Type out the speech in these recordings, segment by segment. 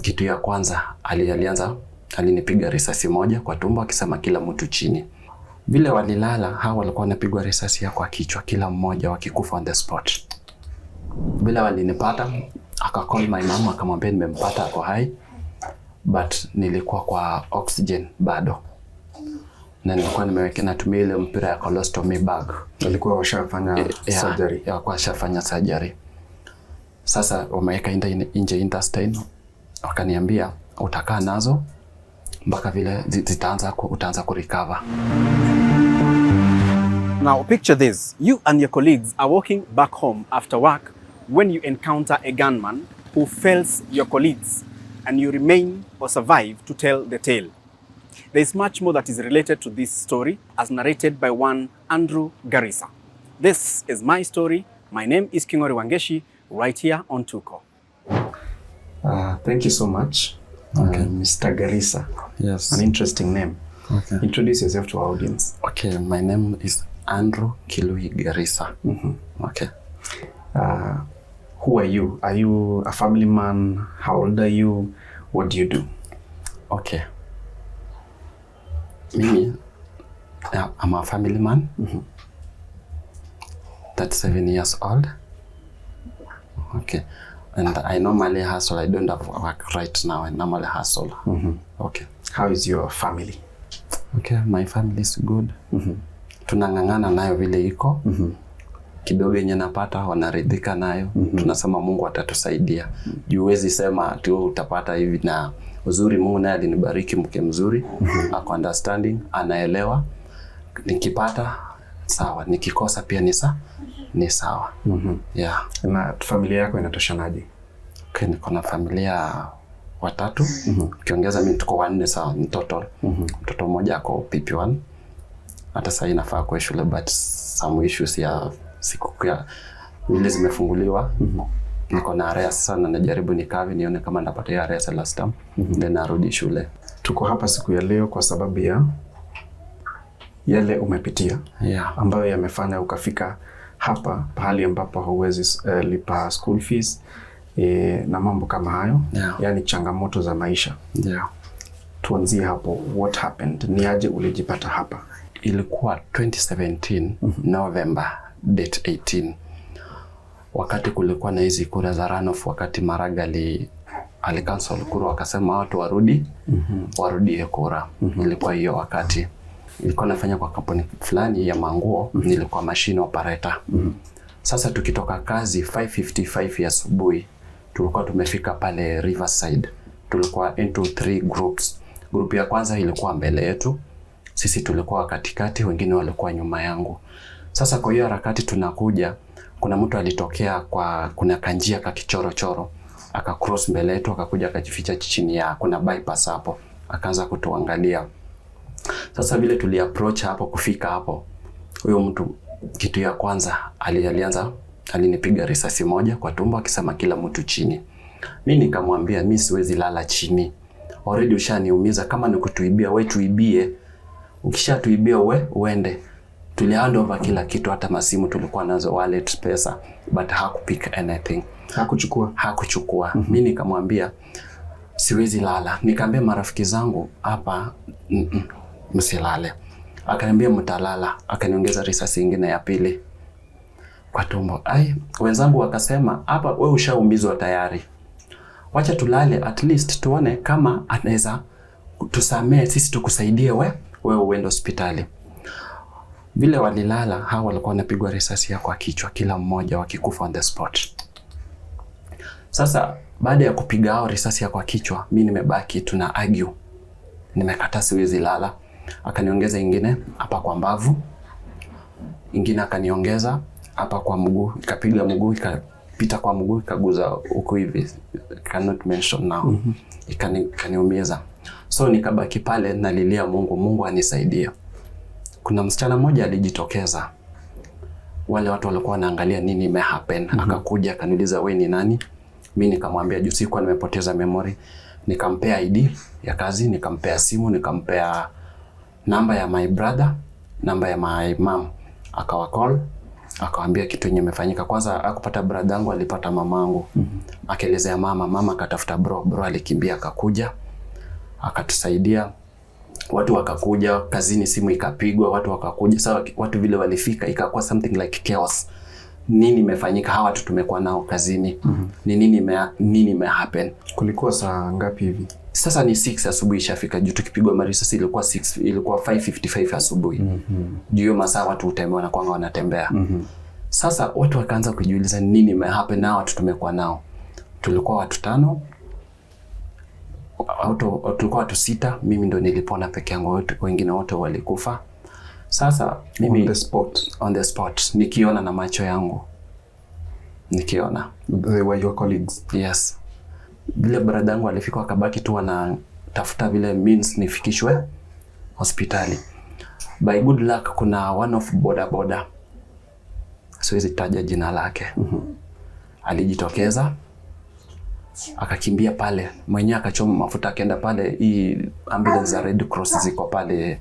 kitu ya kwanza alinipiga risasi moja kwa tumbo akisema kila mtu chini. Vile walilala, hao walikuwa wanapigwa risasi ya kwa kichwa, kila mmoja wakikufa on the spot. Vile walinipata, akacall my mom akamwambia nimempata ako hai, but nilikuwa kwa oxygen bado. Na nilikuwa natumia ile mpira ya colostomy bag. Walikuwa washafanya surgery. Walikuwa washafanya surgery. Sasa wameweka nje intestine, wakaniambia utakaa nazo mpaka vile utaanza kurecover. Now picture this, you and your colleagues are walking back home after work when you encounter a gunman who fells your colleagues and you remain or survive to tell the tale. There is much more that is related to this story as narrated by one Andrew Garissa. This is my story. My name is Kingori Wangeshi, right here on Tuko. Thank you so much, Mr. Garissa. Yes. An interesting name. Okay. Introduce yourself to our audience. Okay, my name is Andrew Kilui Garissa. Okay. Who are you? Are you a family man? How old are you? What do you do? Okay. Mimi, I'm a family man. 37 years old. Okay. And I normally hustle. I don't have work right now. I normally hustle. Okay. How is your family? Okay, my family is good. Tunang'ang'ana nayo vile iko. Kidogo yenye napata wanaridhika nayo. Tunasema Mungu atatusaidia. Huwezi sema ati utapata hivi, na uzuri Mungu naye alinibariki mke mzuri. Ako understanding, anaelewa. Nikipata sawa, nikikosa pia ni sawa. Yeah. Na familia yako inatoshanaje? Okay, niko na familia watatu. Ukiongeza mimi tuko wanne sawa, ni total. Mtoto mmoja ako PP1. Hata sasa inafaa kwa shule, but some issues ya siku ya vile zimefunguliwa. Niko na area sasa na najaribu nikawe nione kama napata ya area last time. Then narudi shule. Tuko hapa siku ya leo kwa sababu ya yale umepitia, ambayo yamefanya ukafika hapa pahali ambapo hauwezi lipa school fees na mambo kama hayo. Yani changamoto za maisha. Tuanzie hapo, what happened? Ni aje ulijipata hapa? Ilikuwa 2017 November date 18. Wakati kulikuwa na hizi kura za runoff, wakati Maraga alikansel kura, wakasema watu warudie kura. Ilikuwa hiyo wakati nilikuwa nafanya kwa kampuni fulani ya manguo. Nilikuwa machine operator. Sasa tukitoka kazi 5:55 ya asubuhi, tulikuwa tumefika pale Riverside. Tulikuwa into 3 groups. Group ya kwanza ilikuwa mbele yetu, sisi tulikuwa katikati, wengine walikuwa nyuma yangu. Sasa kwa hiyo harakati tunakuja, kuna mtu alitokea kuna kanjia kakichoro, aka cross mbele yetu, akakuja akajificha chini ya kuna bypass hapo, akaanza kutuangalia. Sasa vile tuli approach hapo, kufika hapo, huyo mtu kitu ya kwanza alinipiga risasi moja kwa tumbo akisema kila mtu chini. Mimi nikamwambia mimi siwezi lala chini. Already ushaniumiza, kama ni kutuibia wewe tuibie. Ukishatuibia uende. Tuli hand over kila kitu, hata masimu tulikuwa nazo, wallet, pesa, but hakupick anything. Hakuchukua. Mimi nikamwambia siwezi lala. Nikamwambia marafiki zangu hapa msilale. Akaniambia mtalala. Akaniongeza risasi nyingine ya pili kwa tumbo. Wenzangu wakasema hapa wewe ushaumizwa tayari, wacha tulale at least tuone kama anaweza tusamee sisi tukusaidie wewe uende hospitali. Vile walilala, hao walikuwa wanapigwa risasi ya kwa kichwa, kila mmoja wakikufa on the spot. Sasa baada ya kupiga hao risasi ya kwa kichwa, mimi nimebaki tuna argue. Nimekataa, siwezi lala. Akaniongeza ingine hapa kwa mbavu, ingine akaniongeza hapa kwa mguu, ikapiga mguu, ikapita kwa mguu, ikaguza huko hivi, cannot mention now. Ikaniumiza. So nikabaki pale nalilia Mungu anisaidie. Kuna msichana mmoja alijitokeza, wale watu walikuwa wanaangalia nini imehappen. Akakuja akaniuliza wewe ni nani? Mimi nikamwambia juu sikuwa nimepoteza memory. Nikampea ID ya kazi, nikampea simu, nikampea namba ya my brother, namba ya my mom. Akawa call, Akawaambia kitu yenye imefanyika. Kwanza akupata brother yangu, alipata mamangu. Akaelezea mama akatafuta bro alikimbia akakuja. Akatusaidia. Watu wakakuja kazini, simu ikapigwa, watu wakakuja. Sasa watu vile walifika ikakuwa something like chaos. Nini imefanyika? Hawa watu tumekuwa nao kazini. Nini imehappen? Kulikuwa saa ngapi hivi? Sasa ni 6 asubuhi ishafika. Juu tukipigwa marisasi ilikuwa 5:55 asubuhi. Juu hiyo masaa watu utemewa na kwanga wanatembea. Sasa watu wakaanza kujiuliza nini imehappen na watu tumekuwa nao. Tulikuwa watu 5. Tulikuwa watu 6, mimi ndo nilipona peke yangu, wengine wote walikufa. Sasa mimi on the spot nikiona na macho yangu. Nikiona. They were your colleagues? Yes. Vile brother yangu alifika akabaki tu anatafuta vile means nifikishwe hospitali. By good luck kuna one of boda. Siwezi taja jina lake. Alijitokeza. Akakimbia pale. Mwenyewe akachoma mafuta akaenda pale, hii ambulance za Red Cross ziko pale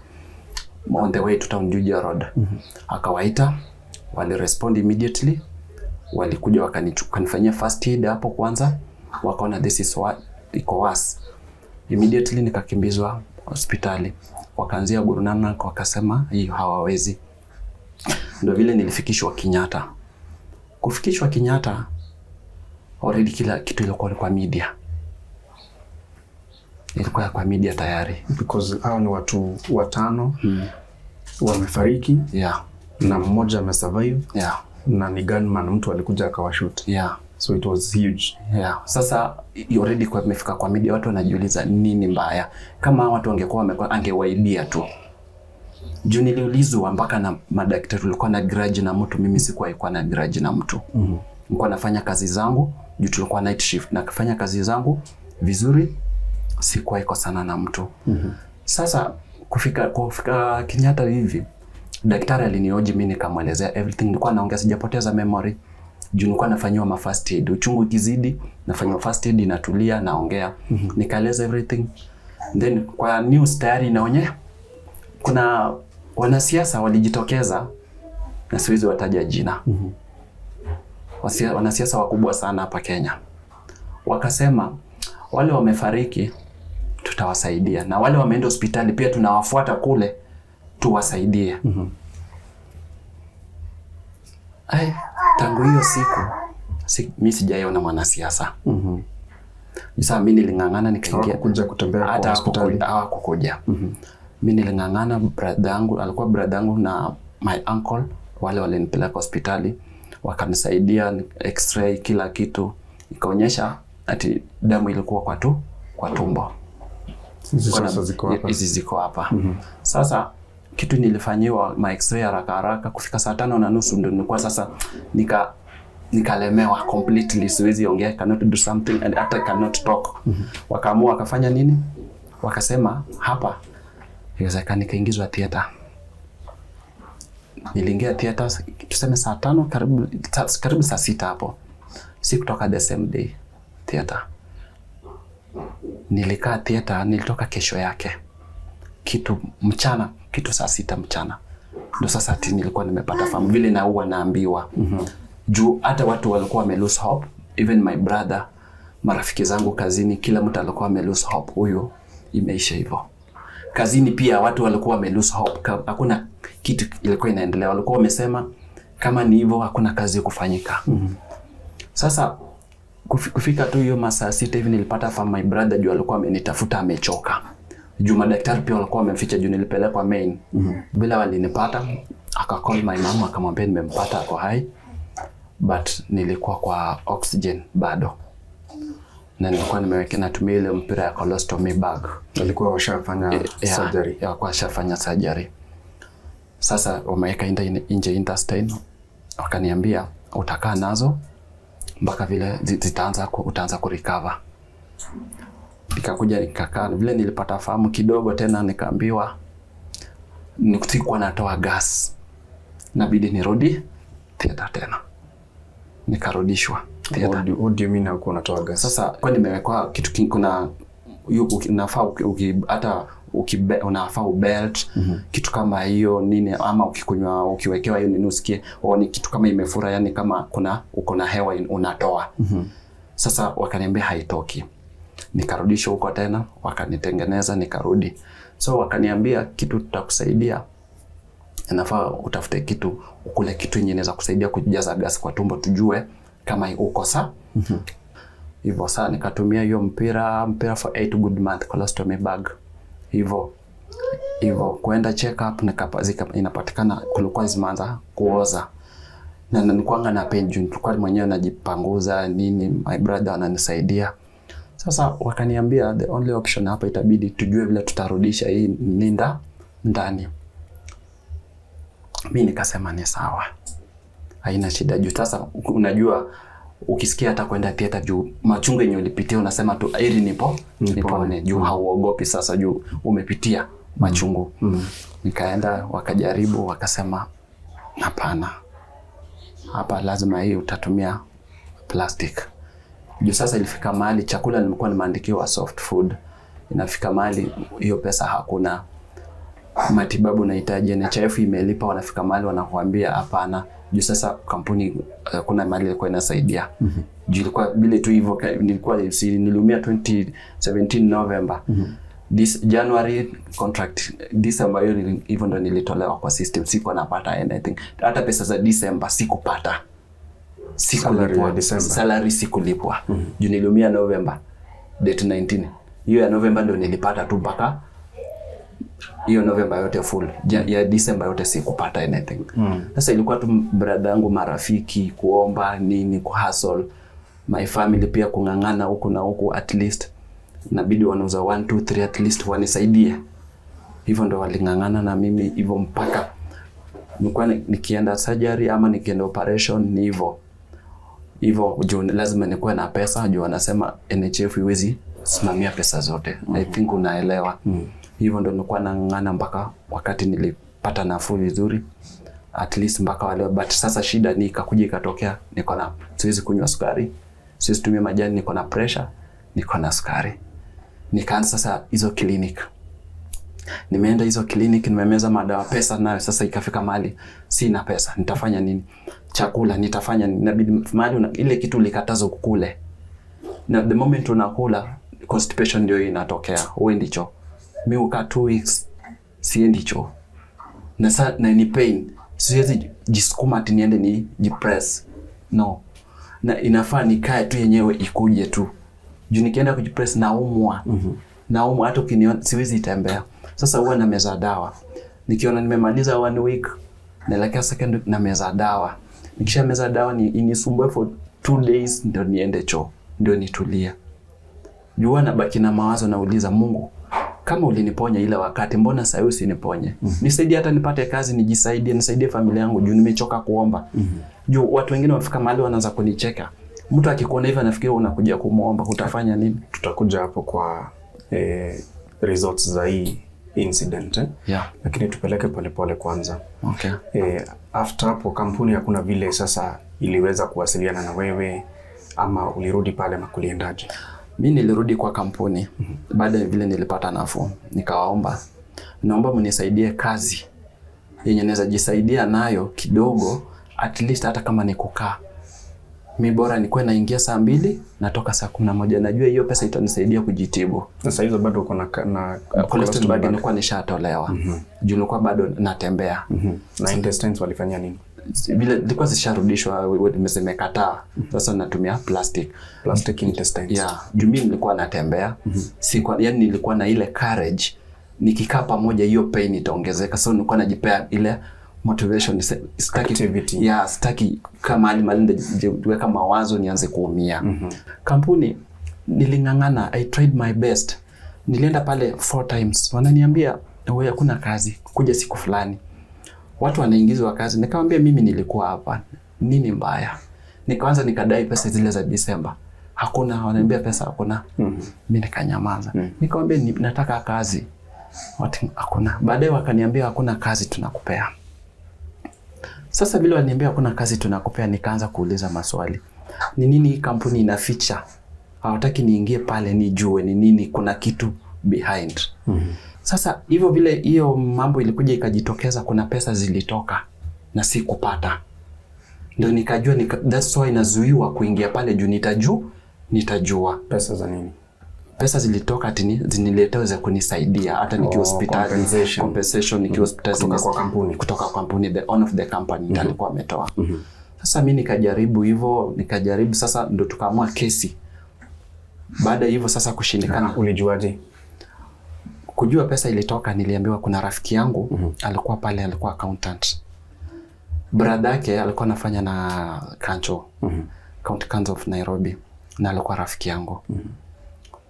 on the way to town Juja Road. Akawaita, wali respond immediately. Walikuja wakanifanyia first aid hapo kwanza. Wakaona this is what iko worse. Immediately nikakimbizwa hospitali. Wakaanzia Guru Nanak, wakasema hiyo hawawezi. Ndio vile nilifikishwa Kenyatta. Kufikishwa Kenyatta already kila kitu ilikuwa kwa media. Ilikuwa kwa media tayari. Because hao ni watu 5 wamefariki. Yeah. Na mmoja amesurvive. Yeah. Na ni gunman, mtu alikuja akawashoot. Yeah. So it was huge. Yeah. Sasa already kwa imefika kwa media, watu wanajiuliza nini mbaya. Kama watu wangekuwa angewaibia tu. Juu niliulizwa mpaka na madaktari ulikuwa na grudge na mtu, mimi sikuwa na grudge na mtu. Nilikuwa nafanya kazi zangu, juu tulikuwa night shift na kufanya kazi zangu vizuri, sikuwa iko sana na mtu. Sasa kufika Kenyatta hivi, daktari alinioji mimi nikamwelezea everything. Nilikuwa naongea, sijapoteza memory. Juu nilikuwa nafanywa first aid. Uchungu kizidi, nafanywa first aid, inatulia, naongea. Nikaeleza everything. Then kwa news tayari inaonyesha kuna wanasiasa walijitokeza, na siwezi wataja jina. Wanasiasa wakubwa sana hapa Kenya. Wakasema wale wamefariki tutawasaidia, na wale wameenda hospitali pia tunawafuata kule tuwasaidie. Tangu hiyo siku mimi sijaiona mwanasiasa. Sasa mimi nilingangana nikaingia kuja kutembea kwa hospitali. Hawakukuja. Mimi nilingangana, alikuwa brother yangu na my uncle, wale walinipeleka hospitali, wakanisaidia x-ray kila kitu, ikaonyesha ati damu ilikuwa kwa tumbo. Hizi ziko hapa. Sasa kitu nilifanyiwa ma x-ray haraka kufika saa 5:30 ndio nilikuwa sasa nikalemewa completely, siwezi ongea, cannot do something and hata cannot talk. Wakaamua wakafanya nini? Wakasema hapa iwezekana nikaingizwa theater. Niliingia theater tuseme saa 5 karibu saa 6 hapo. Sikutoka the same day theater. Nilikaa theater, nilitoka kesho yake. Kitu saa 6 mchana. Ndio sasa nilikuwa nimepata fahamu vile na huwa naambiwa. Juu hata watu walikuwa wame lose hope, even my brother, marafiki zangu kazini, kila mtu alikuwa ame lose hope, huyo imeisha hivyo. Kazini pia watu walikuwa wame lose hope, hakuna kitu ilikuwa inaendelea. Walikuwa wamesema kama ni hivyo hakuna kazi kufanyika. Sasa kufika tu hiyo masaa 6 hivi nilipata from my brother, juu alikuwa amenitafuta amechoka. Juu madaktari pia walikuwa wameficha, juu nilipelekwa main. Bila walinipata, akacall my mom akamwambia nimempata ako hai, but nilikuwa kwa oxygen bado. Na nilikuwa nimeweka natumia ile mpira ya colostomy bag. Walikuwa washafanya surgery. Washafanya surgery. Sasa wameweka nje intestine. Wakaniambia utakaa nazo mpaka vile utaanza kurecover. Nikakuja nikakaa, vile nilipata fahamu kidogo tena nikaambiwa sikuwa natoa gas. Nabidi nirudi theater tena. Nikarudishwa theater. What do you mean uko unatoa gas? Sasa kwa nimewekwa kitu kuna unafaa hata unafaa ubelt kitu kama hiyo nini, ama ukikunywa ukiwekewa hiyo nini usikie ni kitu kama imefura, yani kama uko na hewa unatoa. Sasa wakaniambia haitoki. Nikarudisha huko tena, wakanitengeneza, nikarudi. So wakaniambia kitu tutakusaidia, inafaa utafute kitu ukule kitu yenye inaweza kusaidia kujaza gas kwa tumbo tujue kama uko sawa. Hivyo sasa nikatumia hiyo mpira for 8 good month colostomy bag. Hivyo kwenda check up inapatikana kulikuwa zimeanza kuoza. Na nilikuwa na pain juu nilikuwa mwenyewe najipanguza nini, my brother ananisaidia. Sasa wakaniambia the only option hapa itabidi tujue vile tutarudisha hii ninda ndani. Mimi nikasema ni sawa, haina shida juu sasa unajua ukisikia hata kwenda theater juu machungu yenye ulipitia unasema tu ili nipone juu hauogopi sasa juu umepitia machungu. Nikaenda wakajaribu wakasema hapana, hapa lazima hii utatumia plastic. Juu sasa ilifika mahali chakula nilikuwa nimeandikiwa soft food, inafika mahali hiyo pesa hakuna, matibabu nahitaji NHIF imelipa, wanafika mahali wanakuambia hapana. Juu sasa kampuni kuna mahali ilikuwa inasaidia. Juu ilikuwa vile tu hivyo, niliumia 2017 November. This January contract December hivyo ndo nilitolewa kwa system, siko napata anything. Hata pesa za December sikupata. Salary sikulipwa. Juu niliumia November date 19. Hiyo ya November ndo nilipata tu mpaka hiyo November yote full. Ya December yote sikupata anything. Sasa ilikuwa tu brother yangu, marafiki kuomba nini, kuhustle, my family pia kungangana huku na huku, at least inabidi wanauza 1 2 3 at least wanisaidie. Hivyo ndo walingangana na mimi hivyo mpaka nilikuwa nikienda surgery ama nikienda operation ni hivyo juu lazima nikuwe na pesa juu wanasema NHIF iwezi simamia pesa zote. I think unaelewa. Hivyo ndo nilikuwa nangangana mpaka wakati nilipata nafuu vizuri at least mpaka wale. But sasa shida ni ikakuja ikatokea niko na siwezi kunywa sukari, siwezi tumia majani, niko na pressure, niko na sukari. Nikaanza sasa hizo clinic. Nimeenda hizo clinic, nimemeza madawa, pesa nayo sasa ikafika mahali sina pesa, nitafanya nini? Chakula nitafanya nini? Inabidi mahali ile kitu likatazo kukule. Na the moment unakula constipation ndio inatokea, uendi choo. Mimi ukaa 2 weeks siendi choo. Na ni pain. Siwezi jisukuma ati niende ni jipress. No. Na inafaa nikae tu yenyewe ikuje tu. Juu nikienda kujipress naumwa. Naumwa hata ukiniona siwezi tembea. Sasa huwa na meza dawa. Nikiona nimemaliza 1 week naelekea second na meza dawa. Nikisha meza dawa ni inisumbue for 2 days ndio niende choo. Ndio nitulia. Juu nabaki na mawazo, nauliza Mungu, kama uliniponya ile wakati mbona sasa usiniponye? Nisaidie hata nipate kazi nijisaidie, nisaidie familia yangu juu nimechoka kuomba. Juu watu wengine wafika mahali wanaanza kunicheka. Mtu akikuona hivi anafikiria unakuja kumuomba, utafanya nini? Tutakuja hapo kwa results za hii incident. Lakini tupeleke polepole kwanza. Okay. After hapo kampuni hakuna vile sasa iliweza kuwasiliana na wewe ama ulirudi pale na kuliendaje? Mimi nilirudi kwa kampuni baada ya vile nilipata nafuu. Nikawaomba, naomba mnisaidie kazi yenye naweza jisaidia nayo kidogo, at least hata kama ni kukaa. Mimi bora nikuwe naingia saa 2 natoka saa 11. Najua hiyo pesa itanisaidia kujitibu. Sasa hizo bado uko na cholesterol bag nilikuwa nishatolewa. Juu nilikuwa bado natembea. Na intestines walifanya nini? Vile nilikuwa zisharudishwa zimekataa. Sasa natumia plastic intestines. Juu mimi nilikuwa natembea. Yani nilikuwa na ile courage. Nikikaa pamoja hiyo pain itaongezeka. So nilikuwa najipea ile motivation, sitaki kama alimalinda jiweka mawazo nianze kuumia. Kampuni nilingangana, I tried my best. Nilienda pale 4 times. Wananiambia wewe hakuna kazi, kuja siku fulani. Watu wanaingizwa kazi. Nikamwambia mimi nilikuwa hapa. Nini mbaya? Nikaanza nikadai pesa zile za December. Hakuna, wananiambia pesa hakuna. Mimi nikanyamaza. Nikamwambia nataka kazi. Watu hakuna. Baadaye wakaniambia hakuna kazi tunakupea. Sasa vile waliniambia hakuna kazi tunakupea, nikaanza kuuliza maswali. Ni nini hii kampuni inaficha? Hawataki niingie pale nijue ni nini, kuna kitu behind. Sasa hivyo vile hiyo mambo ilikuja ikajitokeza, kuna pesa zilitoka na si kupata. Ndio nikajua that's why inazuiwa kuingia pale juu nitajua. Pesa za nini? Pesa zilitoka ati ziniletewe za kunisaidia hata nikiwa hospitali. Compensation nikiwa hospitali kutoka kwa kampuni, the owner of the company alikuwa ametoa. Sasa mimi nikajaribu sasa ndo tukaamua kesi. Baada hivyo sasa kushindikana. Ulijuaje? Kujua pesa ilitoka, niliambiwa kuna rafiki yangu alikuwa pale, alikuwa accountant. Brother yake alikuwa anafanya na Kancho, County Council of Nairobi, na alikuwa rafiki yangu.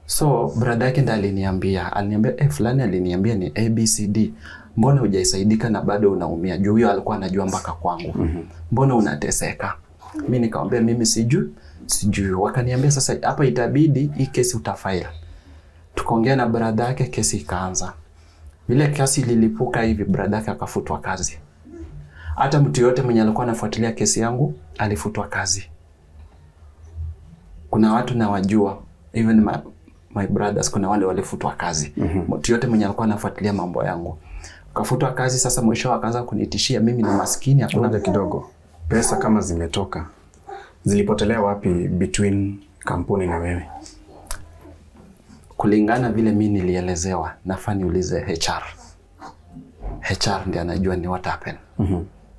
So brother yake ndiye aliniambia fulani aliniambia ni ABCD. Mbona hujaisaidika na bado unaumia? Juu huyo alikuwa anajua mpaka kwangu. Mbona unateseka? Mimi nikamwambia mimi sijui. Wakaniambia sasa hapa itabidi hii kesi utafile. Tukaongea na brother yake, kesi ikaanza. Vile kesi ililipuka hivi, brother yake akafutwa kazi. Hata mtu yote mwenye alikuwa anafuatilia kesi yangu alifutwa kazi. Kuna watu na wajua, even my brothers, kuna wale walifutwa kazi. Mtu yote mwenye alikuwa anafuatilia mambo yangu kafutwa kazi. Sasa mwisho akaanza kunitishia mimi ni maskini, hakuna kidogo. Pesa kama zimetoka, zilipotelea wapi between kampuni na wewe? Kulingana vile mimi nilielezewa, nafaa niulize HR. HR ndiye anajua ni what happened.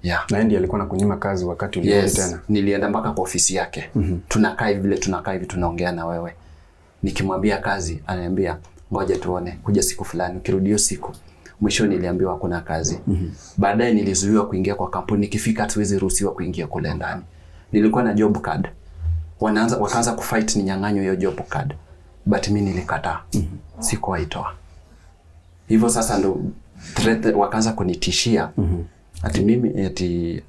Yeah. Na ndiye alikuwa anakunyima kazi wakati ulirudi tena? Yes, nilienda mpaka kwa ofisi yake. Tunakaa hivi tunaongea na wewe. Nikimwambia kazi, ananiambia ngoja tuone, kuja siku fulani. Ukirudi hiyo siku, mwisho niliambiwa kuna kazi. Baadaye nilizuiwa kuingia kwa kampuni, nikifika hatuwezi ruhusiwa kuingia kule ndani. Nilikuwa na job card. Wakaanza kufight ninyang'anywe hiyo job card. But mimi nilikataa. Sikuwaitoa. Hivyo sasa ndo wakaanza kunitishia. Ati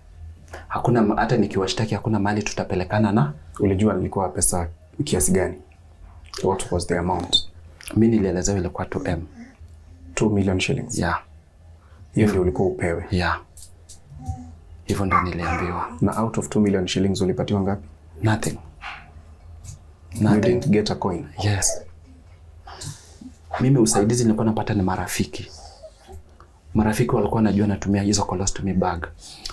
hakuna, hata nikiwashtaki hakuna mali tutapelekana na. Ulijua nilikuwa pesa kiasi gani? What was the amount? Mimi nilielezewa ilikuwa 2 million shillings. Yeah. Hiyo ndio ulikuwa upewe. Yeah. Hivyo ndo niliambiwa. Na out of 2 million shillings ulipatiwa ngapi? Nothing. You didn't get a coin? Yes. Mimi usaidizi nilikuwa napata ni marafiki. Marafiki walikuwa wanajua natumia hizo colostomy bag.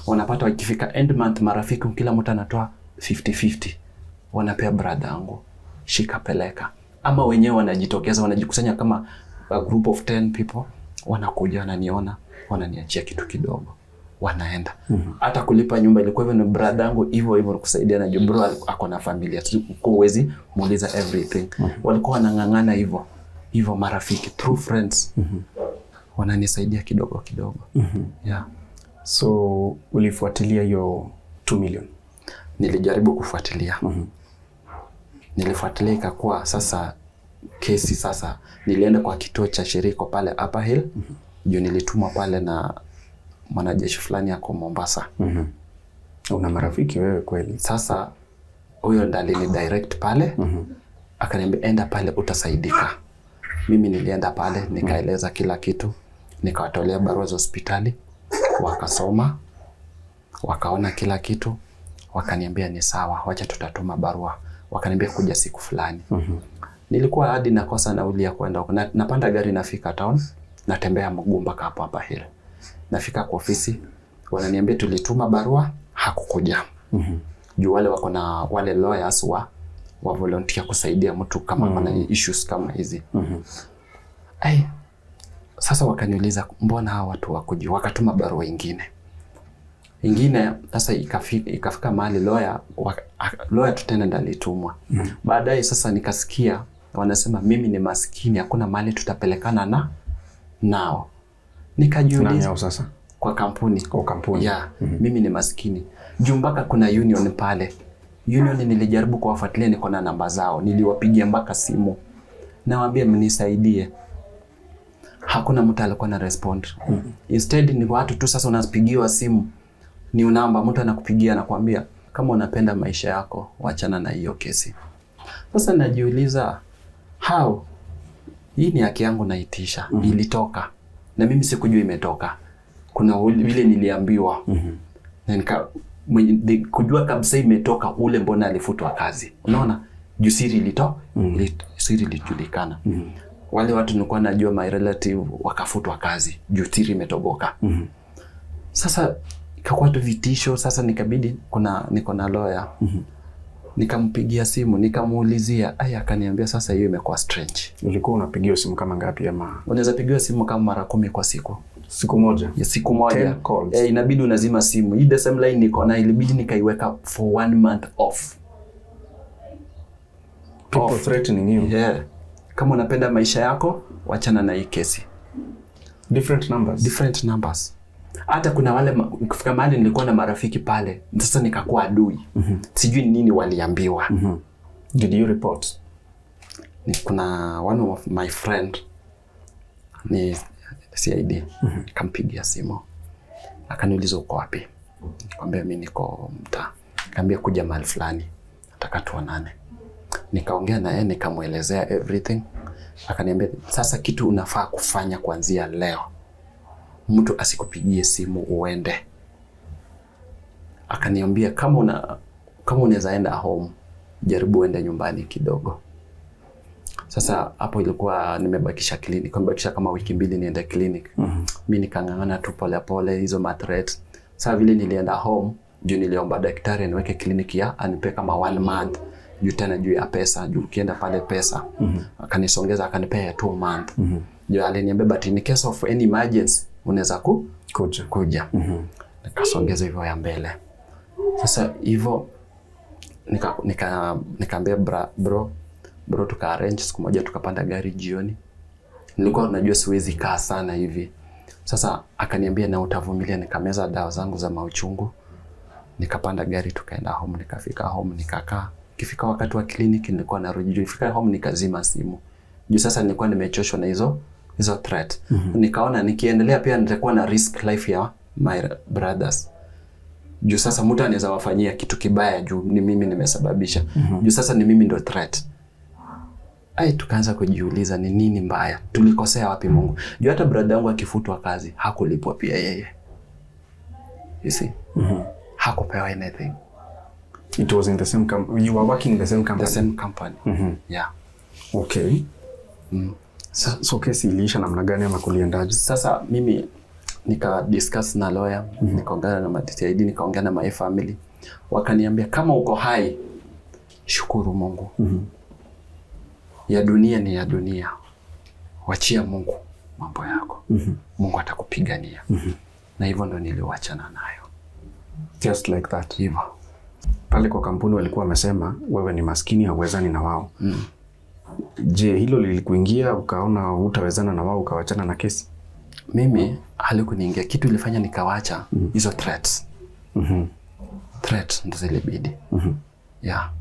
Wanapata wakifika end month, marafiki kila mtu anatoa 50-50. Wanapea brother yangu, shika peleka. Ama wenyewe wanajitokeza, wanajikusanya kama a group of 10 people. Wanakuja, wananiona, wananiachia kitu kidogo, wanaenda. Hata kulipa nyumba ilikuwa hivyo, ni brother yangu hivyo kusaidia na bro ako na familia. Huwezi muuliza everything. Walikuwa wanang'ang'ana hivyo marafiki, true friends. Wananisaidia kidogo. Yeah. So ulifuatilia hiyo 2 million? Nilijaribu kufuatilia. Nilifuatilia ikakuwa sasa kesi sasa nilienda kwa kituo cha shirika pale Upper Hill. Juu nilitumwa pale na mwanajeshi fulani yako Mombasa. Una marafiki wewe kweli? Sasa huyo ndali ni direct pale. Akaniambia enda pale utasaidika. Mimi nilienda pale nikaeleza kila kitu. Nikawatolea barua za hospitali. Wakasoma. Wakaona kila kitu. Wakaniambia ni sawa, wacha tutatuma barua. Wakaniambia kuja siku fulani. Nilikuwa hadi nakosa nauli ya kwenda huko. Napanda gari nafika town, natembea mguu mpaka hapo Upper Hill. Nafika kwa ofisi, wananiambia tulituma barua, hakukuja. Juu wale wako na wale lawyers wa volunteer kusaidia mtu kama ana issues kama hizi. Sasa wakaniuliza mbona hawa watu wakuji, wakatuma barua ingine. Sasa ikafika mahali lawyer tutenda ndalitumwa. Baadaye sasa nikasikia wanasema mimi ni maskini, hakuna mahali tutapelekana nao. Nikajiuliza sasa kwa kampuni. Yeah. Mimi ni maskini. Juu mpaka kuna union pale. Union nilijaribu kuwafuatilia, niko na namba zao. Niliwapigia mpaka simu. Nawaambia mnisaidie. Hakuna mtu alikuwa na respond. Instead ni watu tu sasa unapigiwa simu. Ni namba mtu anakupigia anakuambia kama unapenda maisha yako waachana na hiyo kesi. Sasa najiuliza how hii ni haki yangu naitisha. Ilitoka na mimi sikujua imetoka. Kuna vile niliambiwa. Na kujua kabisa imetoka ule mbona alifutwa kazi. Unaona? Juu siri siri ilijulikana. wale watu nilikuwa najua my relative wakafutwa kazi juu tiri imetoboka. Sasa ikakuwa tu vitisho. Sasa nikabidi niko na lawyer. Nikampigia simu nikamuulizia, akaniambia sasa hiyo imekuwa strange. Ulikuwa unapigiwa simu kama ngapi ama? Unaweza pigiwa simu kama mara 10 kwa siku. Siku moja? Ya siku moja. Inabidi unazima simu. Hii the same line niko na ilibidi nikaiweka for 1 month off. People threatening you. Yeah. Kama unapenda maisha yako, wachana na hii kesi. Different numbers. Hata kuna wale kufika mahali nilikuwa na marafiki pale. Sasa nikakuwa adui. Sijui nini waliambiwa. Did you report? Kuna one of my friend ni CID. Kampigia simu. Akaniuliza uko wapi? Nikamwambia mimi niko mtaa. Akaniambia kuja mahali fulani. Nataka tuonane. Nikaongea na yeye nikamuelezea everything. Akaniambia sasa kitu unafaa kufanya kuanzia leo, mtu asikupigie simu uende. Akaniambia kama unaweza enda home, jaribu uende nyumbani kidogo. Sasa hapo ilikuwa nimebakisha clinic, nimebakisha kama wiki 2 niende clinic. Mimi nikangangana tu pole pole hizo mathreats. Sasa vile nilienda home, juu niliomba daktari niweke clinic ya anipe kama 1 month. Juu tena juu ya pesa, juu ukienda pale pesa. Akanisongeza akanipea 2 month. Juu aliniambia but in case of any emergency unaweza kuja. Nikasongeza hivyo ya mbele. Sasa hivyo nikaambia bro tuka arrange siku moja tukapanda gari jioni. Nilikuwa najua siwezi kaa sana hivi. Sasa akaniambia na utavumilia. Nikameza dawa zangu za mauchungu. Nikapanda gari tukaenda home. Nikafika home nikakaa. Kifika wakati wa kliniki nilikuwa narudi. Nilifika home nikazima simu. Juu sasa nilikuwa nimechoshwa na hizo threat. Nikaona nikiendelea pia nitakuwa na risk life ya my brothers. Juu sasa mtu anaweza wafanyia kitu kibaya juu ni mimi nimesababisha. Juu sasa ni mimi ndo threat. Tukaanza kujiuliza ni nini mbaya? Tulikosea wapi Mungu? Juu hata brother wangu akifutwa kazi hakulipwa pia yeye. You see? Hakupewa anything. It was in the same company. You were working in the same company? The same company. Yeah. Okay. So kesi iliisha namna gani ama kuliendaje? Sasa mimi nika discuss na lawyer, nikaongea na MTCID, nikaongea na my family. Wakaniambia kama uko hai, shukuru Mungu. Ya dunia ni ya dunia. Wachia Mungu mambo yako. Mungu atakupigania. Na hivyo ndo niliwachana nayo. Just like that. Hivyo. Pale kwa kampuni walikuwa wamesema wewe ni maskini hauwezani na wao. Je, hilo lilikuingia ukaona hutawezana na wao ukawachana na kesi? Mimi halikuniingia. Kitu ilifanya nikawacha hizo threats. Threats ndo zilibidi. Yeah.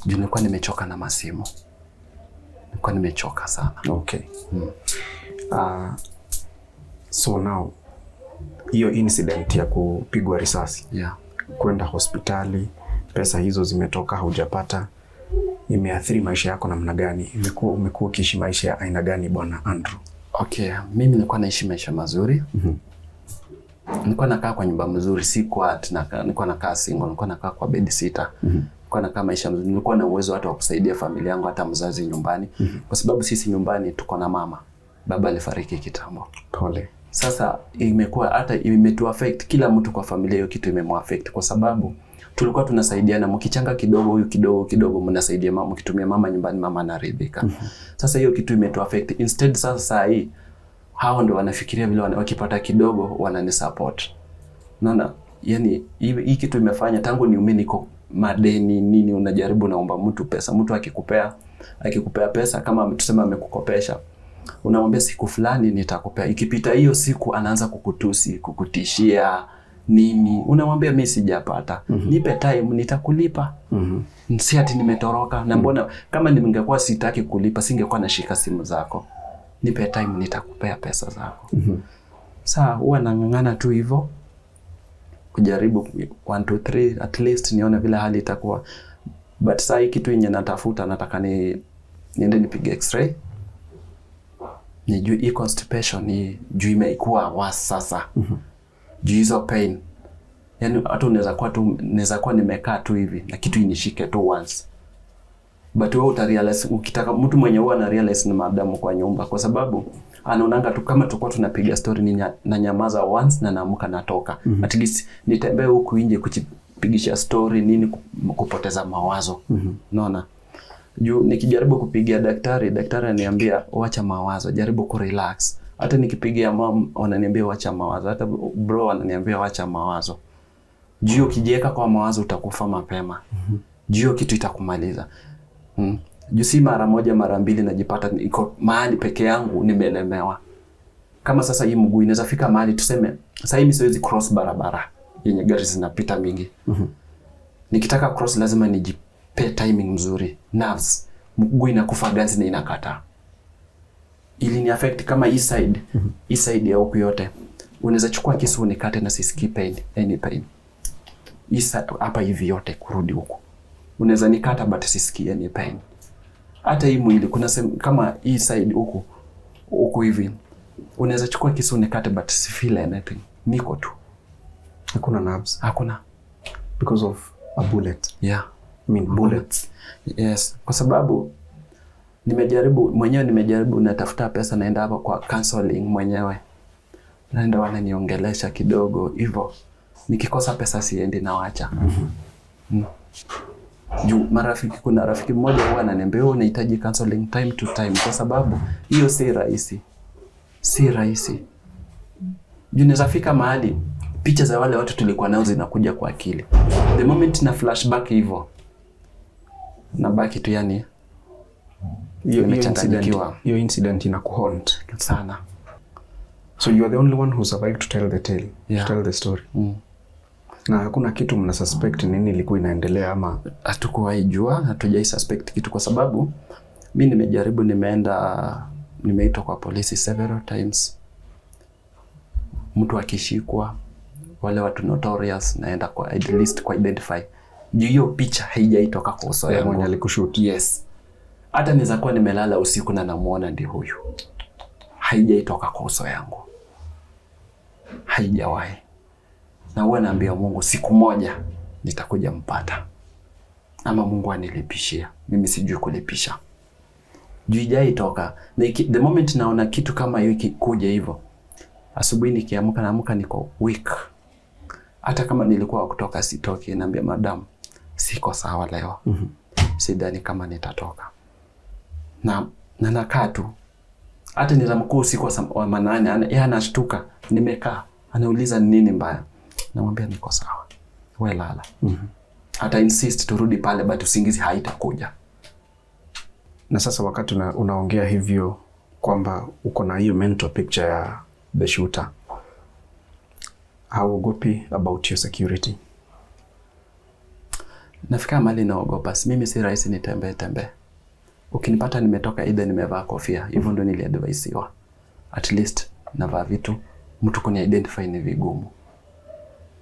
Juu nilikuwa nimechoka na masimu. Nilikuwa nimechoka sana. Okay. So now hiyo incident ya kupigwa risasi. Yeah. Kwenda hospitali, pesa hizo zimetoka hujapata, imeathiri maisha yako namna gani? Umekuwa ukiishi maisha ya aina gani bwana Andrew? Okay, mimi nilikuwa naishi maisha mazuri. Nilikuwa nakaa kwa nyumba mzuri, si kwa nilikuwa nakaa single, nilikuwa nakaa kwa bed sitter. Nilikuwa nakaa maisha mzuri. Nilikuwa na uwezo hata wa kusaidia familia yangu, hata mzazi nyumbani. Kwa sababu sisi nyumbani tuko na mama. Baba alifariki kitambo. Pole. Sasa imekuwa hata imetu affect kila mtu kwa familia, hiyo kitu imemwaffect kwa sababu tulikuwa tunasaidiana, mkichanga kidogo huyu kidogo mnasaidia mama, mkitumia mama nyumbani mama anaridhika. Sasa hiyo kitu imetu affect. Instead sasa hii hao ndio wanafikiria vile wakipata kidogo wanani support. Naona yani hii kitu imefanya tangu niume niko madeni nini, unajaribu naomba mtu pesa, mtu akikupea pesa kama tuseme amekukopesha, unamwambia siku fulani nitakupea. Ikipita hiyo siku anaanza kukutusi, kukutishia nini. Unamwambia mimi sijapata. Nipe time nitakulipa. Si ati nimetoroka. Na mbona kama ningekuwa sitaki kulipa singekuwa nashika simu zako. Nipe time nitakupea pesa zako. Sasa huwa nangangana tu hivyo. Kujaribu 1 2 3 at least nione vile hali itakuwa. But sasa hii kitu yenye natafuta nataka niende nipige x-ray. Nijue hii constipation ni juu imekuwa worse sasa. Juu hizo pain. Yaani hata unaweza kuwa nimekaa tu hivi na kitu inishike tu once. But wewe utarealize ukitaka mtu mwenye huwa ana realize ni madamu kwa nyumba, kwa sababu anaonanga tu kama tulikuwa tunapiga story na nyamaza once na naamka natoka. At least nitembee huku nje kupigisha story nini, kupoteza mawazo. Unaona? Juu nikijaribu kupigia daktari ananiambia wacha mawazo, jaribu kurelax. Hata nikipigia mom wananiambia wacha mawazo, hata bro wananiambia wacha mawazo. Juu ukijiweka kwa mawazo utakufa mapema. Juu kitu itakumaliza. Juu si mara moja mara mbili najipata niko mahali peke yangu nimelemewa. Kama sasa hii mguu inaweza fika mahali tuseme sasa hivi siwezi cross barabara yenye gari zinapita mingi. Nikitaka cross lazima nijipe timing mzuri. Nerves, mguu inakufa ganzi na inakata. Ili ni affect kama hii side ya huku yote. Unaweza chukua kisu unikate na sisikii pain, any pain. Hapa hivi yote kurudi huku. Unaweza nikata but sisikii any pain. Hata hii mwili kuna kama hii side huku hivi. Unaweza chukua kisu unikate but si feel anything. Niko tu. Hakuna nerves. Hakuna. Because of a bullet. Yeah. I mean bullets. Yes. Kwa sababu nimejaribu natafuta pesa naenda hapa kwa counseling mwenyewe. Naenda wananiongelesha kidogo hivyo. Nikikosa pesa siendi na wacha. Juu kuna rafiki mmoja huwa ananiambia unahitaji counseling time to time, kwa sababu hiyo si rahisi. Si rahisi. Juu naweza fika mahali picha za wale watu tulikuwa nao zinakuja kwa akili. The moment na flashback hivyo na baki tu yani hiyo incident inakuhaunt sana. So you are the only one who survived to tell the tale, to tell the story. Na hakuna kitu mna suspect nini ilikuwa inaendelea ama hatukuwahi jua, hatujai suspect kitu, kwa sababu mimi nimejaribu, nimeitwa kwa polisi several times. Mtu akishikwa, wale watu notorious, naenda kwa at least kwa identify. Hiyo picha haijaitoka kwa uso yangu. Mwenye alikushoot. Yes. Hata niweza kuwa nimelala usiku na namuona ndi huyu. Haijaitoka kwa uso yangu. Haijawahi. Na huwa naambia Mungu siku moja nitakuja mpata. Ama Mungu anilipishia. Mimi sijui kulipisha. Juu haijaitoka. The moment naona kitu kama hiyo kikuja hivyo, asubuhi nikiamka naamka niko weak. Hata kama nilikuwa kutoka sitoki, naambia madam siko sawa leo. Sidhani kama nitatoka. Na nakaa tu. Hata nitamkuu usiku wa manane, yeye anashtuka, nimekaa, anauliza nini mbaya. Namwambia niko sawa. Wewe lala. Hata insist turudi pale but usingizi haitakuja. Na sasa wakati unaongea hivyo kwamba uko na hiyo mental picture ya the shooter, hauogopi about your security? Nafika mahali naogopa. Mimi si rahisi nitembee. Ukinipata nimetoka either nimevaa kofia, hivyo ndio niliadvisiwa. At least navaa vitu, mtu kuni identify ni vigumu.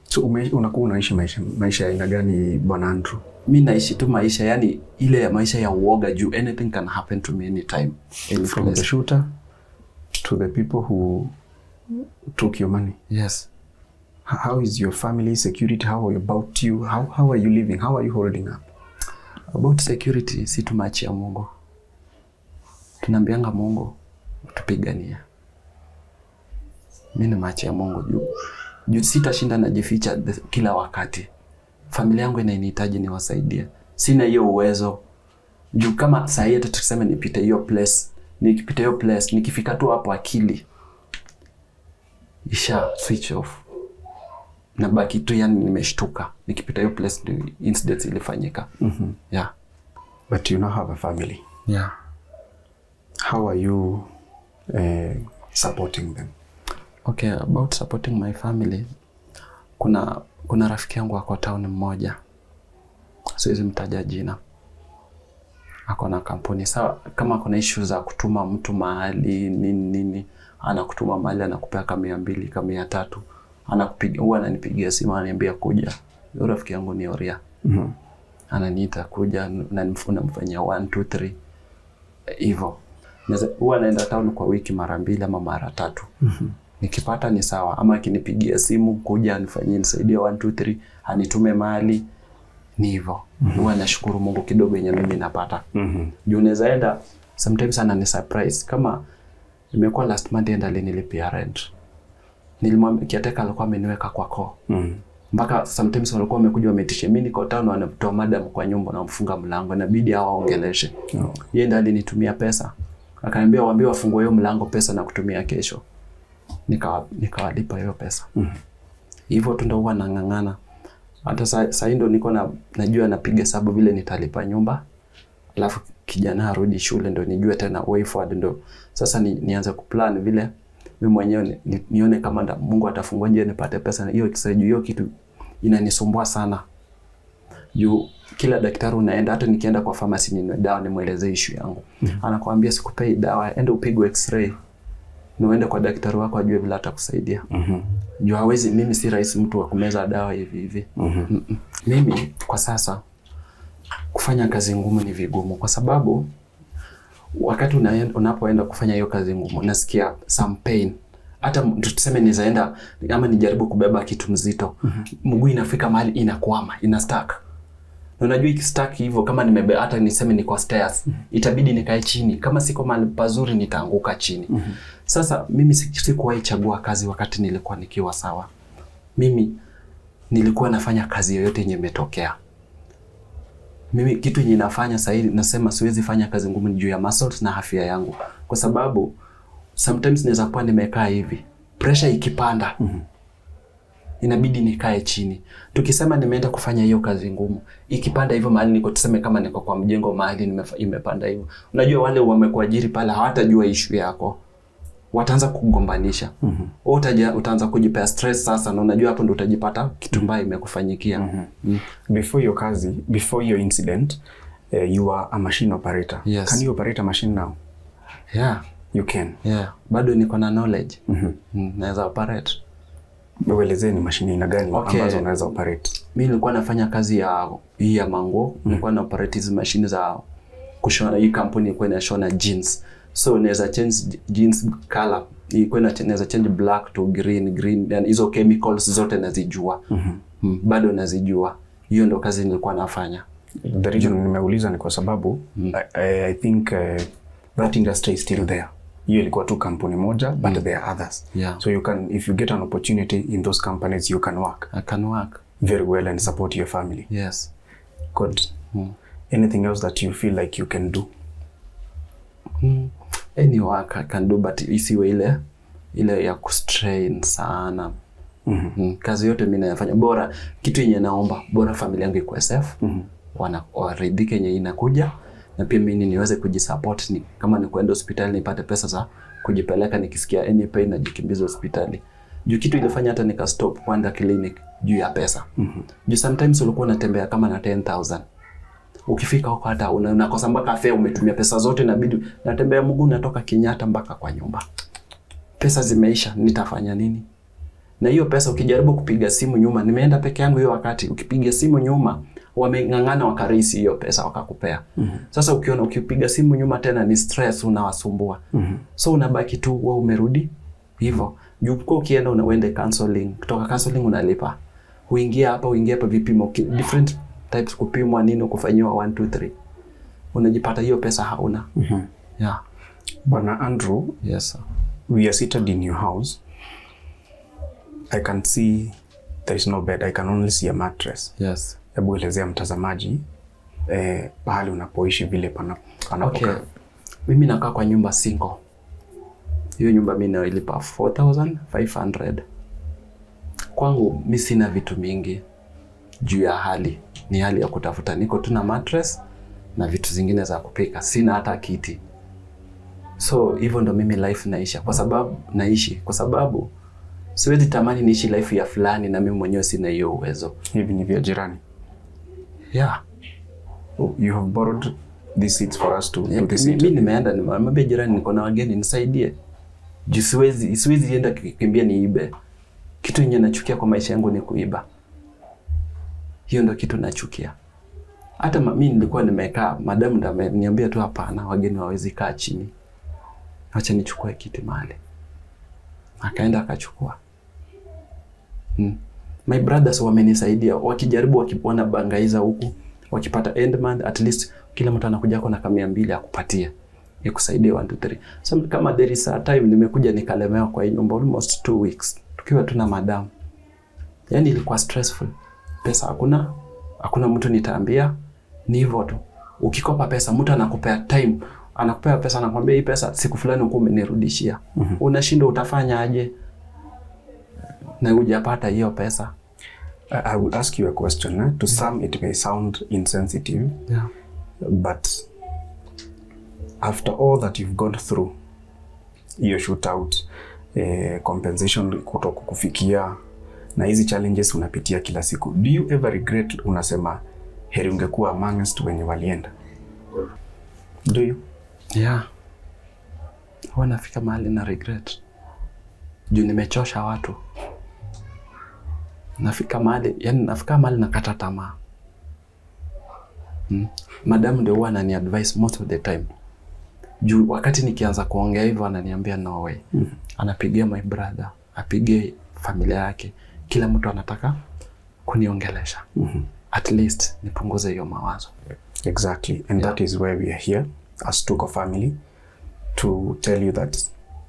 So unakuwa unaishi maisha ya aina gani Bwana Andrew? Mimi naishi tu maisha yani ile ya maisha ya uoga, juu anything can happen to me anytime. From the shooter to the people who took your money. Yes. How is your family security? How about you? How are you living? How are you holding up? About security, si tumachia Mungu. Tunaambianga Mungu tupigania. Mimi nimachia Mungu juu sitashinda najificha kila wakati. Familia yangu inanihitaji niwasaidie. Sina hiyo uwezo. Juu kama saa hii hata tuseme nipite hiyo place, nikipita hiyo place, nikifika tu hapo akili isha switch off. Na baki tu yani nimeshtuka. Nikipita hiyo place ndio incidents ilifanyika. Yeah. But you now have a family. Yeah. How are you supporting them? Okay, about supporting my family. Kuna rafiki yangu wako town mmoja. Siwezi mtaja jina. Ako na kampuni. Sawa, kama kuna issues za kutuma mtu mahali nini, anakutuma mahali anakupea kama 200 kama 300. Anakupigia, huwa ananipigia simu ananiambia kuja. Yule rafiki yangu ni Oria. Ananiita kuja na namfanyia 1 2 3 hivyo. Huwa naenda town kwa wiki mara 2 ama mara 3. Nikipata ni sawa, ama akinipigia simu kuja anifanyie nisaidie 1 2 3, anitume mahali Ni hivyo. Huwa nashukuru Mungu kidogo yenye mimi napata. Juu unaweza enda sometimes ana ni surprise kama imekuwa last month enda nilipia rent. Nilimwambia kiateka alikuwa ameniweka kwa koo. Mpaka sometimes walikuwa wamekuja wametisha mimi niko town wanatoa madam kwa nyumba na mfunga mlango inabidi hao waongeleshe. Yeye ndiye alinitumia pesa. Akaniambia waambie wafungue hiyo mlango pesa na kutumia kesho. Nikawalipa hiyo pesa. Hivyo tu ndio huwa nang'ang'ana. Hata sasa ndio niko najua napiga hesabu vile nitalipa nyumba. Alafu kijana arudi shule ndio nijue tena way forward ndio. Sasa nianze kuplan vile mimi mwenyewe nione kama Mungu atafungua njia nipate pesa na hiyo kitu inanisumbua sana. Juu kila daktari unaenda hata nikienda kwa pharmacy ninunue dawa nimuelezee issue yangu. Anakuambia sikupei dawa, enda upigwe x-ray. Uende kwa daktari wako ajue vile atakusaidia. Juu hawezi mimi si rahisi mtu wa kumeza dawa hivi. Mimi kwa sasa kufanya kazi ngumu ni vigumu kwa sababu wakati unapoenda kufanya hiyo kazi ngumu nasikia some pain. Hata tuseme nizaenda ama nijaribu kubeba kitu mzito. Mguu inafika mahali inakwama, ina stuck. Na unajua ikistuck hivyo kama nimebeba hata niseme ni kwa stairs, itabidi nikae chini. Kama siko mahali pazuri nitaanguka chini. Sasa mimi sikuwahi chagua kazi wakati nilikuwa nikiwa sawa. Mimi nilikuwa nafanya kazi yoyote yenye imetokea. Mimi kitu yenye nafanya sasa hivi nasema siwezi fanya kazi ngumu juu ya muscles na afya yangu. Kwa sababu sometimes naweza kuwa nimekaa hivi. Pressure ikipanda. Inabidi nikae chini. Tukisema nimeenda kufanya hiyo kazi ngumu, ikipanda hivyo mahali niko tuseme kama niko kwa mjengo mahali imepanda hivyo. Unajua wale wamekuajiri pale hawatajua issue yako. Wataanza kugombanisha. Utaanza kujipea stress sasa na unajua hapo ndo utajipata kitu mbaya imekufanyikia. Before your kazi, before your incident, you are a machine operator. Yes. Can you operate a machine now? Yeah. You can. Yeah. Bado niko na knowledge. Naweza operate. Uelezee ni mashine aina gani ambazo unaweza operate? Mimi nilikuwa nafanya kazi ya mango. Nilikuwa na operate hizo mashine za kushona. Hii kampuni ilikuwa inashona jeans. So naweza change jeans color. Ilikuwa inaweza change black to green. Yani hizo chemicals zote nazijua. Bado nazijua. Hiyo ndo kazi nilikuwa nafanya. The reason nimeuliza ni kwa sababu I think that industry is still there. Hiyo ilikuwa tu kampuni moja but there are others. So you can, if you get an opportunity in those companies, you can work. I can work very well and support your family. Yes. Good. Anything else that you feel like you can do? Any work I can do but isiwe ile ya kustrain sana. Kazi yote mimi nafanya bora kitu yenye naomba bora familia yangu ikuwe safe. Waridhike yenye inakuja na pia mimi niweze kujisupport ni kama ni kwenda hospitali nipate pesa za kujipeleka nikisikia any pain na jikimbiza hospitali. Juu kitu ilifanya hata nika stop kwenda clinic juu ya pesa. Juu sometimes ulikuwa unatembea kama na 10,000. Ukifika huko hata unakosa mpaka fare umetumia pesa zote inabidi natembea mguu natoka Kenyatta mpaka kwa nyumba. Pesa zimeisha nitafanya nini? Na hiyo pesa ukijaribu kupiga simu nyuma nimeenda peke yangu hiyo wakati ukipiga simu nyuma wameng'ang'ana wakarisi hiyo pesa wakakupea. Sasa ukiona ukipiga simu nyuma tena ni stress unawasumbua. So unabaki tu wewe umerudi hivyo. Juu kwa ukienda uende counseling, kutoka counseling unalipa. Uingia hapa vipimo different types kupimwa nini kufanywa 1 2 3. Unajipata hiyo pesa hauna. Yeah. Bwana Andrew, yes sir. We are seated in your house. I can see there is no bed. I can only see a mattress. Yes. Hebu elezea mtazamaji pahali unapoishi vile panapokaa. Okay. Mimi nakaa kwa nyumba single. Hiyo nyumba mimi nailipa 4,500. Kwangu mimi sina vitu mingi juu ya hali. Ni hali ya kutafuta. Niko tu na mattress na vitu zingine za kupika. Sina hata kiti. So hivyo ndo mimi life naishi kwa sababu siwezi tamani niishi life ya fulani na mimi mwenyewe sina hiyo uwezo. Hivi ni vya jirani. Yeah. Oh, you have borrowed these seats for us to this seat. Mimi nimeenda nimwambia jirani niko na wageni nisaidie. Juu siwezi enda kimbia niibe. Kitu yenye nachukia kwa maisha yangu ni kuiba. Hiyo ndo kitu nachukia. Hata mimi nilikuwa nimekaa, madam ndo ameniambia tu hapana, wageni hawezi kaa chini. Acha nichukue kiti mahali. Akaenda akachukua. My brothers wamenisaidia, wakijaribu wakiona bangaiza huku, wakipata end month at least kila mtu anakuja kwa na 200 akupatie. Ikusaidie 1 2 3. So kama there is a time nimekuja nikalemewa kwa nyumba almost 2 weeks. Tukiwa tuna madam. Yaani ilikuwa stressful. Pesa hakuna mtu nitaambia, ni hivyo tu. Ukikopa pesa mtu anakupea time, anakupea pesa anakuambia hii pesa siku fulani uko umenirudishia. Unashindwa utafanya aje? Na hujapata hiyo pesa. I will ask you a question. To some it may sound insensitive. Yeah. But after all that you've gone through, your shootout, compensation kutoka kufikia na hizi challenges unapitia kila siku, do you ever regret, unasema heri ungekuwa amongst wenye walienda? Do you? Yeah. Huwa nafika mahali na regret. Juu nimechosha watu. Nafika mahali nakata tamaa. Madam ndio huwa anani advise most of the time. Juu wakati nikianza kuongea hivyo ananiambia no way. Anapigia my brother, apigie familia yake. Kila mtu anataka kuniongelesha. At least nipunguze hiyo mawazo. Exactly. And that is where we are here as Tuko family to tell you that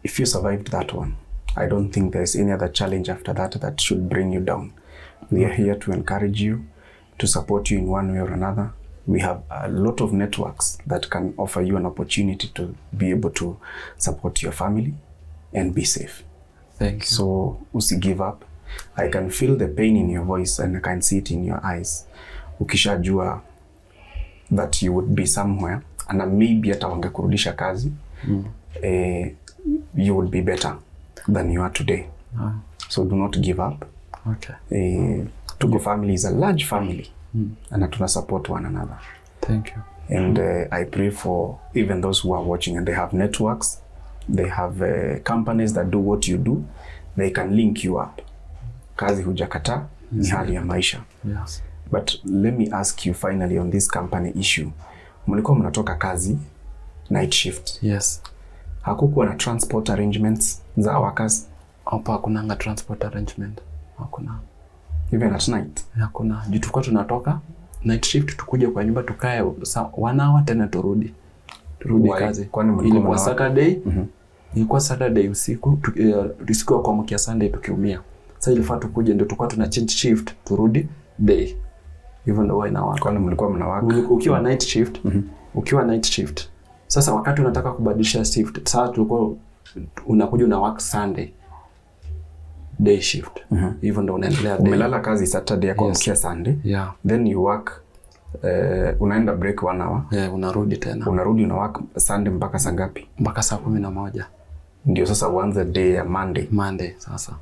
if you survived that one, I don't think there's any other challenge after that should bring you down. We are here to encourage you, to support you in one way or another. We have a lot of networks that can offer you an opportunity to be able to support your family and be safe. Thank you. So, usi give up. I can feel the pain in your voice and I can see it in your eyes. Ukishajua that you would be somewhere and maybe hata wangekurudisha kazi, you would be better than you are today. So do not give up. Okay. Tuko family is a large family and tuna support one another. Thank you. And I pray for even those who are watching and they have networks, they have companies that do what you do, they can link you up. Kazi hujakata ni hali ya maisha. Yes. But let me ask you finally on this company issue. Mlikuwa mnatoka kazi night shift. Yes. Hakukuwa na transport arrangements za workers? Hapa hakunanga transport arrangement. Hakuna. Even at night? Hakuna. Juu tulikuwa tunatoka night shift tukuje kwa nyumba tukae 1 hour tena turudi kazi. Kwani ilikuwa Saturday. Ilikuwa Saturday usiku, usiku wa kuamkia Sunday tukiumia. Sasa ilifaa tukuje ndio tulikuwa tuna change shift turudi day. Hivyo ndio huwa inawaka. Kwani mlikuwa mnawaka? Ukiwa night shift, ukiwa night shift. Sasa wakati unataka kubadilisha shift, sasa tulikuwa unakuja una work Sunday day shift. Hivyo ndio unaendelea day. Umelala kazi Saturday kuamkia Sunday. Yeah. Then you work unaenda break 1 hour. Yeah, unarudi tena. Unarudi una work Sunday mpaka saa ngapi? Mpaka saa 11. Ndio sasa uanze day ya Monday sasa.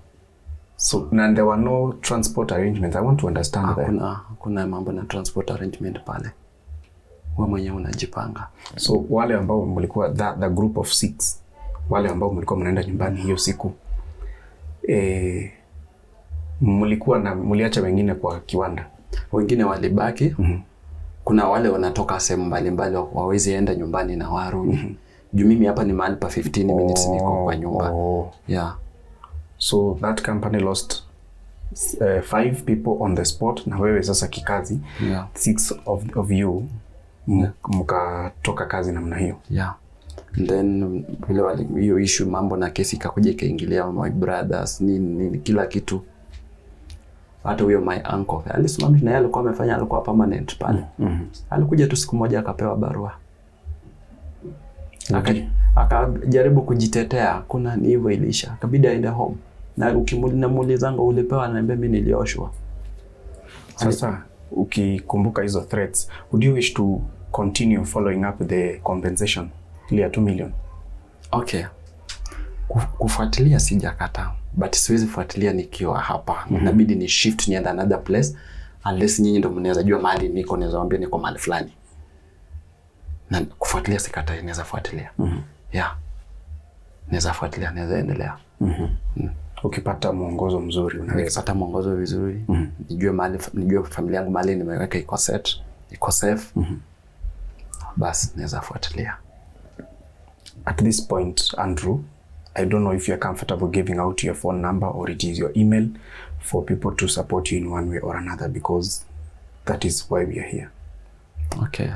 So and there were no transport arrangements. I want to understand that. Hakuna mambo na transport arrangement pale. Wewe mwenyewe unajipanga. So wale ambao mlikuwa the group of 6, wale ambao mlikuwa mnaenda nyumbani hiyo siku, mliacha wengine kwa kiwanda? Wengine walibaki. Kuna wale wanatoka sehemu mbalimbali wawezi enda nyumbani na warudi. Juu mimi hapa ni mahali pa 15 minutes niko kwa nyumba. Yeah. So that company lost 5 people on the spot na wewe sasa kikazi. 6 of you mkatoka kazi namna hiyo. Yeah. And then vile hiyo issue mambo na kesi ikakuja ikaingilia my brothers nini kila kitu. Hata huyo my uncle alisimamisha na yeye alikuwa amefanya, alikuwa permanent pale. Alikuja tu siku moja akapewa barua. Akajaribu kujitetea, kuna ni hivyo ilisha. Akabidi aende home. Na ukimuulizanga ulipewa, ananiambia mimi nilioshwa. Sasa ukikumbuka hizo threats, would you wish to continue following up the compensation ile ya 2 million? Okay. Kufuatilia sijakata, but siwezi fuatilia nikiwa hapa. Inabidi ni shift nienda another place unless nyinyi ndio mnaweza jua mahali niko, naweza waambia niko mahali fulani. Na kufuatilia sikatai, naweza fuatilia. Yeah. Naweza fuatilia, naweza endelea. Ukipata mwongozo mzuri unaweza kupata mwongozo vizuri. Nijue mahali, nijue familia yangu mahali nimeweka iko set, iko safe. Bas naweza fuatilia. At this point, Andrew, I don't know if you're comfortable giving out your phone number or it is your email for people to support you in one way or another, because that is why we are here. Okay.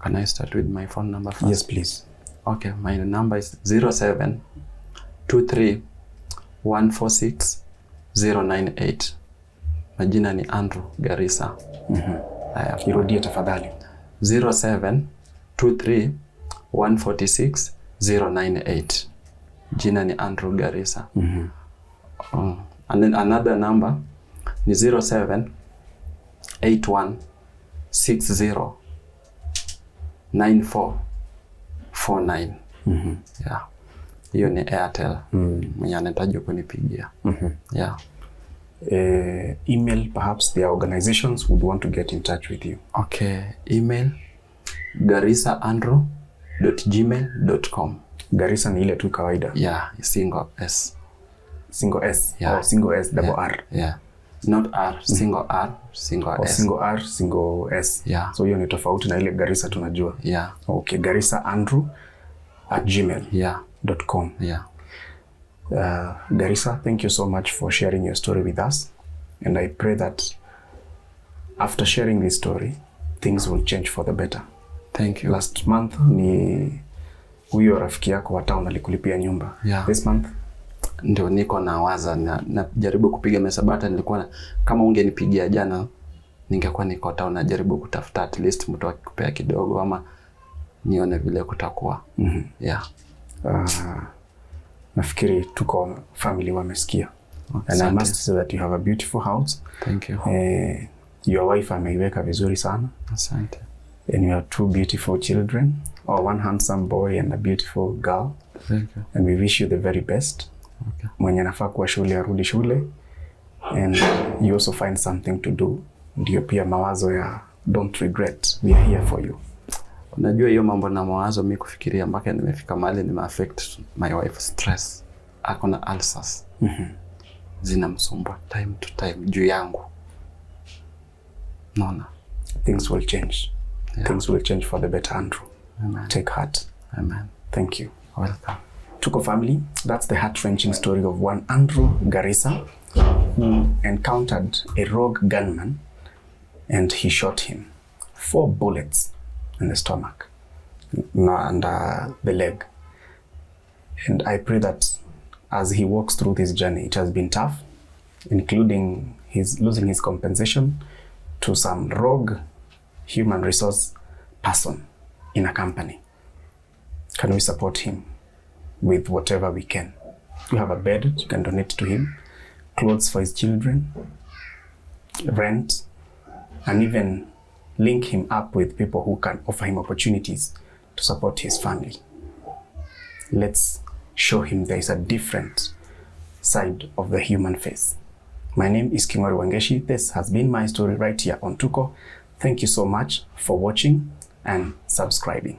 Can I start with my phone number first? Yes, please. Okay, my number is 0723146098. Majina ni Andrew Garissa. Irudie tafadhali. 0723146098. Jina ni Andrew Garissa. And then another number ni 0781609449. Yeah. Hiyo ni Airtel. Mwenye anahitaji kunipigia. Yeah. Email, perhaps the organizations would want to get in touch with you. Okay. Email garissaandrew.gmail.com. Garissa ni ile tu kawaida. Yeah, single S. Single S. Yeah. Or single S double yeah. R. Yeah. Not R, single R, single or S. Single R, single S. Yeah. So hiyo ni tofauti na ile Garissa tunajua. Yeah. Okay, garissaandrew@gmail.com. Yeah. Garissa, thank you so much for sharing your story with us. And I pray that after sharing this story, things will change for the better. Thank you. Last month ni huyo rafiki yako wa town alikulipia nyumba. Yeah. This month ndio niko nawaza na jaribu kupiga mesabata. Nilikuwa kama ungenipigia jana ningekuwa niko town na jaribu kutafuta at least mtu akikupea kidogo ama nione vile kutakuwa. Yeah. Nafikiri tuko family wamesikia. And I must say that you have a beautiful house. Thank you. Your wife ameiweka vizuri sana. Asante. And you have 2 beautiful children, or one handsome boy and a beautiful girl. Thank you. And we wish you the very best. Okay. Mwenye anafaa kuwa shule arudi shule. And you also find something to do. Ndio pia mawazo ya don't regret. We are here for you. Unajua hiyo mambo na mawazo mimi kufikiria mpaka nimefika mahali affect my wife stress. Akona ulcers. Zinamsumbua time to time juu yangu. Naona. Things will change. Yeah. Things will change for the better, Andrew. Amen. Take heart. Amen. Thank you. Welcome. Tuko family, that's the heart-wrenching story of one Andrew Garissa who encountered a rogue gunman and he shot him 4 bullets in the stomach and the leg. And I pray that as he walks through this journey, it has been tough, including his losing his compensation to some rogue human resource person in a company. Can we support him with whatever we can? You have a bed, you can donate to him, clothes for his children, rent, and even link him up with people who can offer him opportunities to support his family. Let's show him there is a different side of the human face. My name is Kingori Wangeshi. This has been my story right here on Tuko. Thank you so much for watching and subscribing.